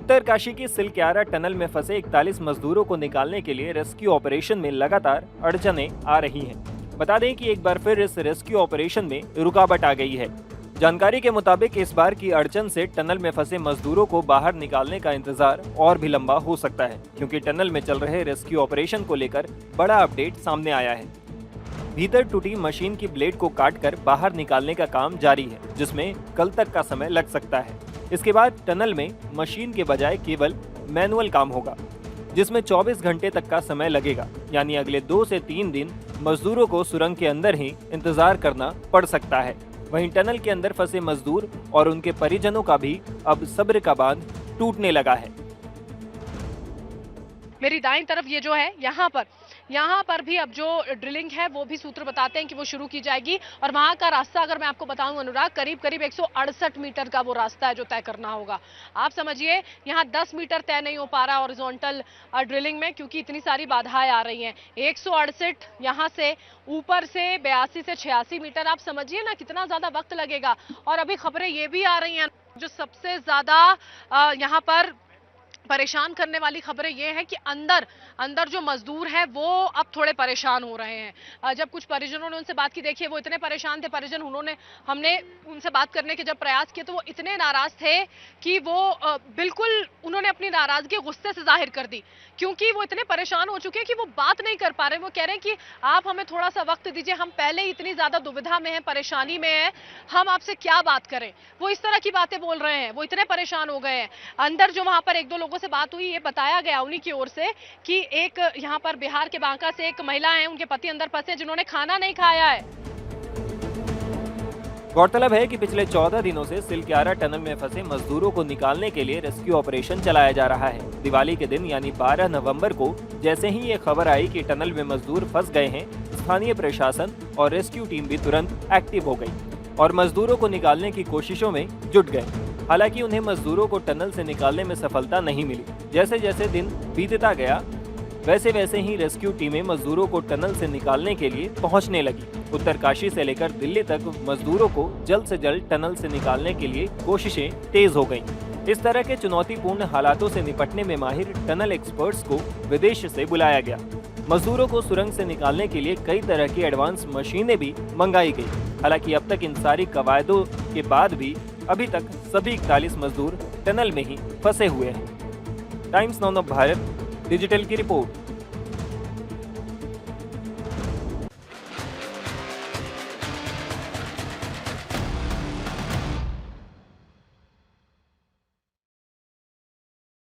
उत्तरकाशी की सिलक्यारा टनल में फंसे 41 मजदूरों को निकालने के लिए रेस्क्यू ऑपरेशन में लगातार अड़चनें आ रही हैं। बता दें कि एक बार फिर इस रेस्क्यू ऑपरेशन में रुकावट आ गई है। जानकारी के मुताबिक इस बार की अड़चन से टनल में फंसे मजदूरों को बाहर निकालने का इंतजार और भी लंबा हो सकता है, क्योंकि टनल में चल रहे रेस्क्यू ऑपरेशन को लेकर बड़ा अपडेट सामने आया है। भीतर टूटी मशीन की ब्लेड को काटकर बाहर निकालने का काम जारी है, जिसमें कल तक का समय लग सकता है। इसके बाद टनल में मशीन के बजाय केवल मैनुअल काम होगा, जिसमें 24 घंटे तक का समय लगेगा। यानी अगले 2 से 3 दिन मजदूरों को सुरंग के अंदर ही इंतजार करना पड़ सकता है। वहीं टनल के अंदर फंसे मजदूर और उनके परिजनों का भी अब सब्र का बांध टूटने लगा है। मेरी दाईं तरफ ये जो है यहाँ पर भी अब जो ड्रिलिंग है वो भी सूत्र बताते हैं कि वो शुरू की जाएगी। और वहाँ का रास्ता अगर मैं आपको बताऊं अनुराग, करीब 168 मीटर का वो रास्ता है जो तय करना होगा। आप समझिए यहाँ 10 मीटर तय नहीं हो पा रहा हॉरिजॉन्टल ड्रिलिंग में, क्योंकि इतनी सारी बाधाएं आ रही हैं। 168 यहाँ से ऊपर से 82 से 86 मीटर, आप समझिए ना कितना ज्यादा वक्त लगेगा। और अभी खबरें ये भी आ रही हैं, जो सबसे ज्यादा यहाँ पर परेशान करने वाली खबरें ये हैं कि अंदर जो मजदूर हैं वो अब थोड़े परेशान हो रहे हैं। जब कुछ परिजनों ने उनसे बात की, देखिए वो इतने परेशान थे परिजन, हमने उनसे बात करने के जब प्रयास किए तो वो इतने नाराज थे कि वो बिल्कुल उन्होंने अपनी नाराजगी गुस्से से जाहिर कर दी, क्योंकि वो इतने परेशान हो चुके हैं कि वो बात नहीं कर पा रहे। वो कह रहे हैं कि आप हमें थोड़ा सा वक्त दीजिए, हम पहले ही इतनी ज्यादा दुविधा में हैं, परेशानी में हैं, हम आपसे क्या बात करें। वो इस तरह की बातें बोल रहे हैं, वो इतने परेशान हो गए हैं। अंदर जो वहां पर 1-2 लोगों से बात हुई, ये बताया गया उन्हीं की ओर से कि एक यहाँ पर बिहार के बांका से एक महिला है, उनके पति अंदर फंसे जिन्होंने खाना नहीं खाया है। गौरतलब है कि पिछले 14 दिनों से सिलक्यारा टनल में फंसे मजदूरों को निकालने के लिए रेस्क्यू ऑपरेशन चलाया जा रहा है। दिवाली के दिन यानी 12 नवंबर को जैसे ही ये खबर आई कि टनल में मजदूर फंस गए हैं, स्थानीय प्रशासन और रेस्क्यू टीम भी तुरंत एक्टिव हो गई और मजदूरों को निकालने की कोशिशों में जुट गए। हालांकि उन्हें मजदूरों को टनल से निकालने में सफलता नहीं मिली। जैसे जैसे दिन बीतता गया, वैसे वैसे ही रेस्क्यू टीमें मजदूरों को टनल से निकालने के लिए पहुंचने लगी। उत्तरकाशी से लेकर दिल्ली तक मजदूरों को जल्द से जल्द टनल से निकालने के लिए कोशिशें तेज हो गईं। इस तरह के चुनौतीपूर्ण हालातों से निपटने में माहिर टनल एक्सपर्ट्स को विदेश से बुलाया गया। मजदूरों को सुरंग से निकालने के लिए कई तरह की एडवांस मशीनें भी मंगाई गई। हालांकि अब तक इन सारी कवायदों के बाद भी अभी तक सभी 41 मजदूर टनल में ही फंसे हुए हैं। Times now of Bharat digital की रिपोर्ट।